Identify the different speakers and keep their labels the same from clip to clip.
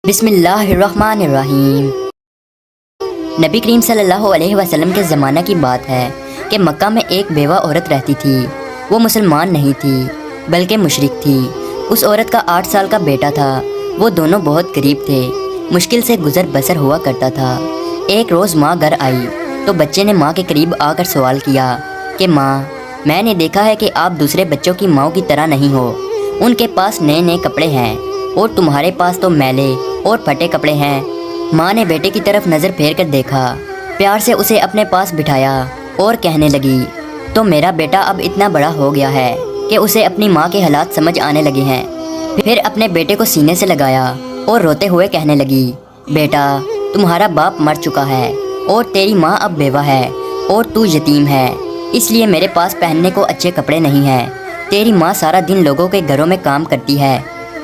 Speaker 1: بسم اللہ الرحمن الرحیم۔ نبی کریم صلی اللہ علیہ وسلم کے زمانہ کی بات ہے کہ مکہ میں ایک بیوہ عورت رہتی تھی۔ وہ مسلمان نہیں تھی بلکہ مشرک تھی۔ اس عورت کا 8 سال کا بیٹا تھا۔ وہ دونوں بہت غریب تھے، مشکل سے گزر بسر ہوا کرتا تھا۔ ایک روز ماں گھر آئی تو بچے نے ماں کے قریب آ کر سوال کیا کہ ماں، میں نے دیکھا ہے کہ آپ دوسرے بچوں کی ماؤں کی طرح نہیں ہو۔ ان کے پاس نئے نئے کپڑے ہیں اور تمہارے پاس تو میلے اور پھٹے کپڑے ہیں۔ ماں نے بیٹے کی طرف نظر پھیر کر دیکھا، پیار سے اسے اپنے پاس بٹھایا اور کہنے لگی، تو میرا بیٹا اب اتنا بڑا ہو گیا ہے کہ اسے اپنی ماں کے حالات سمجھ آنے لگے ہیں۔ پھر اپنے بیٹے کو سینے سے لگایا اور روتے ہوئے کہنے لگی، بیٹا، تمہارا باپ مر چکا ہے اور تیری ماں اب بیوہ ہے اور تو یتیم ہے، اس لیے میرے پاس پہننے کو اچھے کپڑے نہیں ہیں۔ تیری ماں سارا دن لوگوں کے گھروں میں کام کرتی ہے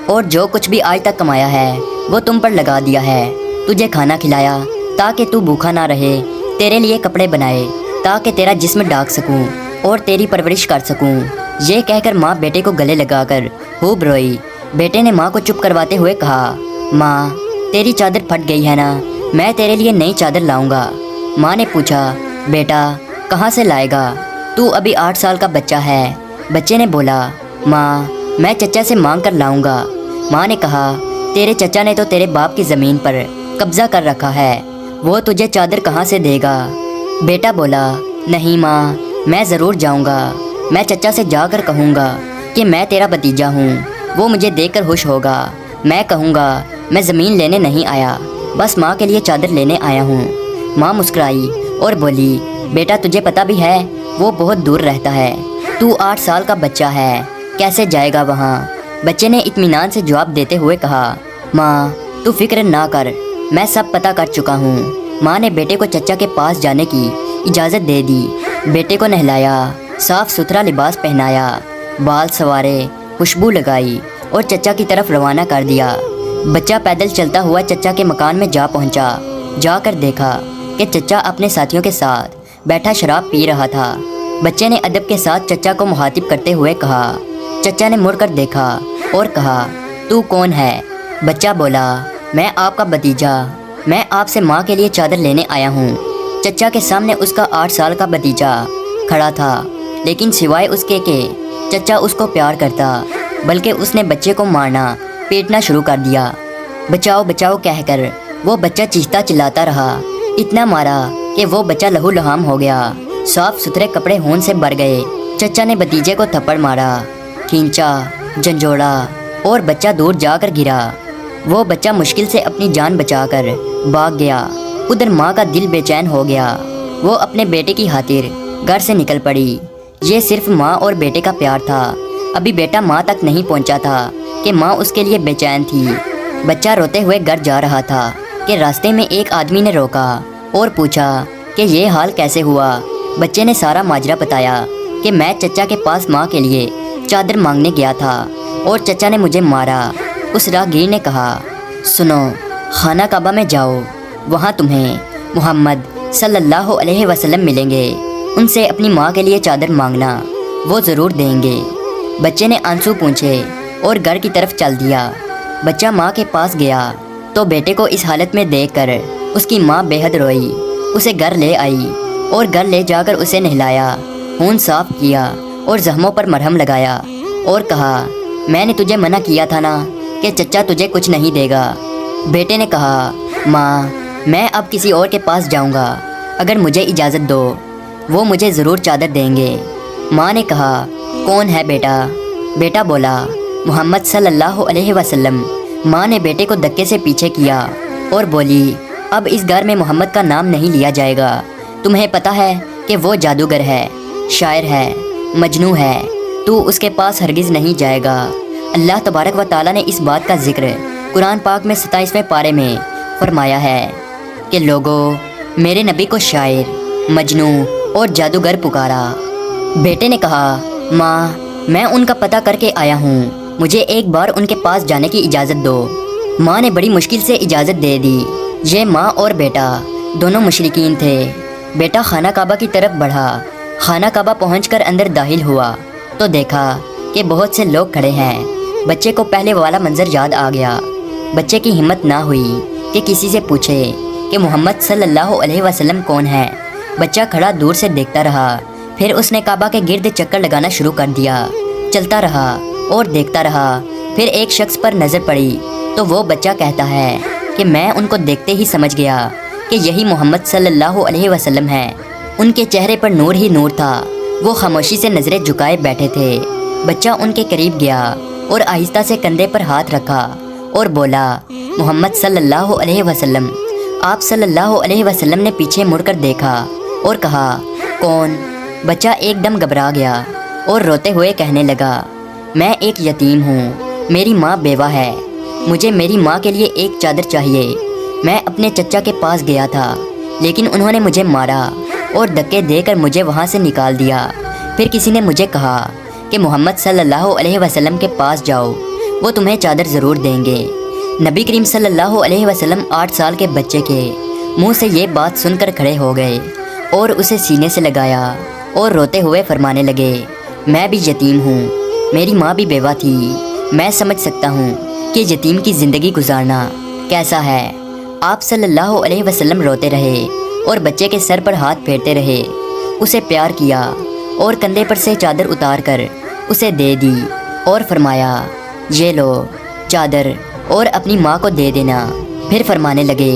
Speaker 1: اور جو کچھ بھی آج تک کمایا ہے وہ تم پر لگا دیا ہے۔ تجھے کھانا کھلایا تاکہ تو بھوکا نہ رہے، تیرے لیے کپڑے بنائے تاکہ تیرا جسم ڈھانک سکوں اور تیری پرورش کر سکوں۔ یہ کہہ کر ماں بیٹے کو گلے لگا کر خوب روئی۔ بیٹے نے ماں کو چپ کرواتے ہوئے کہا، ماں، تیری چادر پھٹ گئی ہے نا، میں تیرے لیے نئی چادر لاؤں گا۔ ماں نے پوچھا، بیٹا کہاں سے لائے گا؟ تو ابھی 8 سال کا بچہ ہے۔ بچے نے بولا، ماں، میں چچا سے مانگ کر لاؤں گا۔ ماں نے کہا، تیرے چچا نے تو تیرے باپ کی زمین پر قبضہ کر رکھا ہے، وہ تجھے چادر کہاں سے دے گا؟ بیٹا بولا، نہیں ماں، میں ضرور جاؤں گا۔ میں چچا سے جا کر کہوں گا کہ میں تیرا بھتیجا ہوں، وہ مجھے دیکھ کر خوش ہوگا۔ میں کہوں گا میں زمین لینے نہیں آیا، بس ماں کے لیے چادر لینے آیا ہوں۔ ماں مسکرائی اور بولی، بیٹا تجھے پتہ بھی ہے وہ بہت دور رہتا ہے، تو 8 سال کا بچہ ہے، کیسے جائے گا وہاں؟ بچے نے اطمینان سے جواب دیتے ہوئے کہا، ماں تو فکر نہ کر، میں سب پتہ کر چکا ہوں۔ ماں نے بیٹے کو چچا کے پاس جانے کی اجازت دے دی۔ بیٹے کو نہلایا، صاف ستھرا لباس پہنایا، بال سنوارے، خوشبو لگائی اور چچا کی طرف روانہ کر دیا۔ بچہ پیدل چلتا ہوا چچا کے مکان میں جا پہنچا۔ جا کر دیکھا کہ چچا اپنے ساتھیوں کے ساتھ بیٹھا شراب پی رہا تھا۔ بچے نے ادب کے ساتھ چچا کو مخاطب کرتے ہوئے کہا۔ چچا نے مڑ کر دیکھا اور کہا، تو کون ہے؟ بچہ بولا، میں آپ کا بھتیجا، میں آپ سے ماں کے لیے چادر لینے آیا ہوں۔ چچا کے سامنے اس کا 8 سال کا بھتیجا کھڑا تھا، لیکن سوائے اس کے کہ چچا اس کو پیار کرتا، بلکہ اس نے بچے کو مارنا پیٹنا شروع کر دیا۔ بچاؤ بچاؤ کہہ کر وہ بچہ چیختا چلاتا رہا، اتنا مارا کہ وہ بچہ لہو لہام ہو گیا، صاف ستھرے کپڑے خون سے بھر گئے۔ چچا نے بھتیجے کو تھپڑ مارا، کھینچا، جھنجھوڑا اور بچہ دور جا کر گرا۔ وہ بچہ مشکل سے اپنی جان بچا کر بھاگ گیا۔ ادھر ماں کا دل بے چین ہو گیا، وہ اپنے بیٹے کی خاطر گھر سے نکل پڑی۔ یہ صرف ماں اور بیٹے کا پیار تھا، ابھی بیٹا ماں تک نہیں پہنچا تھا کہ ماں اس کے لیے بے چین تھی۔ بچہ روتے ہوئے گھر جا رہا تھا کہ راستے میں ایک آدمی نے روکا اور پوچھا کہ یہ حال کیسے ہوا؟ بچے نے سارا ماجرا بتایا کہ میں چچا کے پاس ماں کے لیے چادر مانگنے گیا تھا اور چچا نے مجھے مارا۔ اس راہگیر نے کہا، سنو، خانہ کعبہ میں جاؤ، وہاں تمہیں محمد صلی اللہ علیہ وسلم ملیں گے، ان سے اپنی ماں کے لیے چادر مانگنا، وہ ضرور دیں گے۔ بچے نے آنسو پونچھے اور گھر کی طرف چل دیا۔ بچہ ماں کے پاس گیا تو بیٹے کو اس حالت میں دیکھ کر اس کی ماں بے حد روئی، اسے گھر لے آئی اور گھر لے جا کر اسے نہلایا، خون صاف کیا اور زخموں پر مرہم لگایا اور کہا، میں نے تجھے منع کیا تھا نا کہ چچا تجھے کچھ نہیں دے گا۔ بیٹے نے کہا، ماں، میں اب کسی اور کے پاس جاؤں گا، اگر مجھے اجازت دو، وہ مجھے ضرور چادر دیں گے۔ ماں نے کہا، کون ہے بیٹا؟ بیٹا بولا، محمد صلی اللہ علیہ وسلم۔ ماں نے بیٹے کو دھکے سے پیچھے کیا اور بولی، اب اس گھر میں محمد کا نام نہیں لیا جائے گا، تمہیں پتہ ہے کہ وہ جادوگر ہے، شاعر ہے، مجنوں ہے، تو اس کے پاس ہرگز نہیں جائے گا۔ اللہ تبارک و تعالیٰ نے اس بات کا ذکر قرآن پاک میں 27ویں پارے میں فرمایا ہے کہ لوگوں، میرے نبی کو شاعر، مجنوں اور جادوگر پکارا۔ بیٹے نے کہا، ماں، میں ان کا پتہ کر کے آیا ہوں، مجھے ایک بار ان کے پاس جانے کی اجازت دو۔ ماں نے بڑی مشکل سے اجازت دے دی۔ یہ ماں اور بیٹا دونوں مشرکین تھے۔ بیٹا خانہ کعبہ کی طرف بڑھا۔ خانہ کعبہ پہنچ کر اندر داخل ہوا تو دیکھا کہ بہت سے لوگ کھڑے ہیں۔ بچے کو پہلے والا منظر یاد آ گیا۔ بچے کی ہمت نہ ہوئی کہ کسی سے پوچھے کہ محمد صلی اللہ علیہ وسلم کون ہے۔ بچہ کھڑا دور سے دیکھتا رہا، پھر اس نے کعبہ کے گرد چکر لگانا شروع کر دیا۔ چلتا رہا اور دیکھتا رہا، پھر ایک شخص پر نظر پڑی تو وہ بچہ کہتا ہے کہ میں ان کو دیکھتے ہی سمجھ گیا کہ یہی محمد صلی اللہ علیہ وسلم ہے۔ ان کے چہرے پر نور ہی نور تھا، وہ خاموشی سے نظریں جھکائے بیٹھے تھے۔ بچہ ان کے قریب گیا اور آہستہ سے کندھے پر ہاتھ رکھا اور بولا، محمد صلی اللہ علیہ وسلم۔ آپ صلی اللہ علیہ وسلم نے پیچھے مڑ کر دیکھا اور کہا، کون؟ بچہ ایک دم گھبرا گیا اور روتے ہوئے کہنے لگا، میں ایک یتیم ہوں، میری ماں بیوہ ہے، مجھے میری ماں کے لیے ایک چادر چاہیے۔ میں اپنے چچا کے پاس گیا تھا لیکن انہوں نے مجھے مارا اور دھکے دے کر مجھے وہاں سے نکال دیا۔ پھر کسی نے مجھے کہا کہ محمد صلی اللہ علیہ وسلم کے پاس جاؤ، وہ تمہیں چادر ضرور دیں گے۔ نبی کریم صلی اللہ علیہ وسلم 8 سال کے بچے کے منہ سے یہ بات سن کر کھڑے ہو گئے اور اسے سینے سے لگایا اور روتے ہوئے فرمانے لگے، میں بھی یتیم ہوں، میری ماں بھی بیوہ تھی، میں سمجھ سکتا ہوں کہ یتیم کی زندگی گزارنا کیسا ہے۔ آپ صلی اللہ علیہ وسلم روتے رہے اور بچے کے سر پر ہاتھ پھیرتے رہے، اسے پیار کیا اور کندھے پر سے چادر اتار کر اسے دے دی اور فرمایا، یہ لو چادر اور اپنی ماں کو دے دینا۔ پھر فرمانے لگے،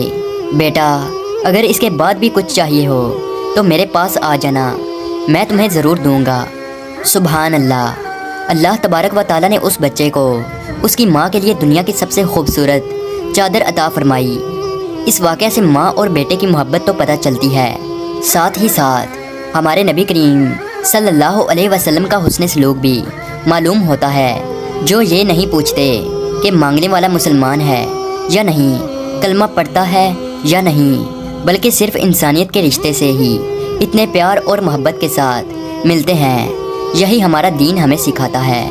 Speaker 1: بیٹا اگر اس کے بعد بھی کچھ چاہیے ہو تو میرے پاس آ جانا، میں تمہیں ضرور دوں گا۔ سبحان اللہ۔ اللہ تبارک و تعالیٰ نے اس بچے کو اس کی ماں کے لیے دنیا کی سب سے خوبصورت چادر عطا فرمائی۔ اس واقعے سے ماں اور بیٹے کی محبت تو پتہ چلتی ہے، ساتھ ہی ساتھ ہمارے نبی کریم صلی اللہ علیہ وسلم کا حسن سلوک بھی معلوم ہوتا ہے، جو یہ نہیں پوچھتے کہ مانگنے والا مسلمان ہے یا نہیں، کلمہ پڑھتا ہے یا نہیں، بلکہ صرف انسانیت کے رشتے سے ہی اتنے پیار اور محبت کے ساتھ ملتے ہیں۔ یہی ہمارا دین ہمیں سکھاتا ہے۔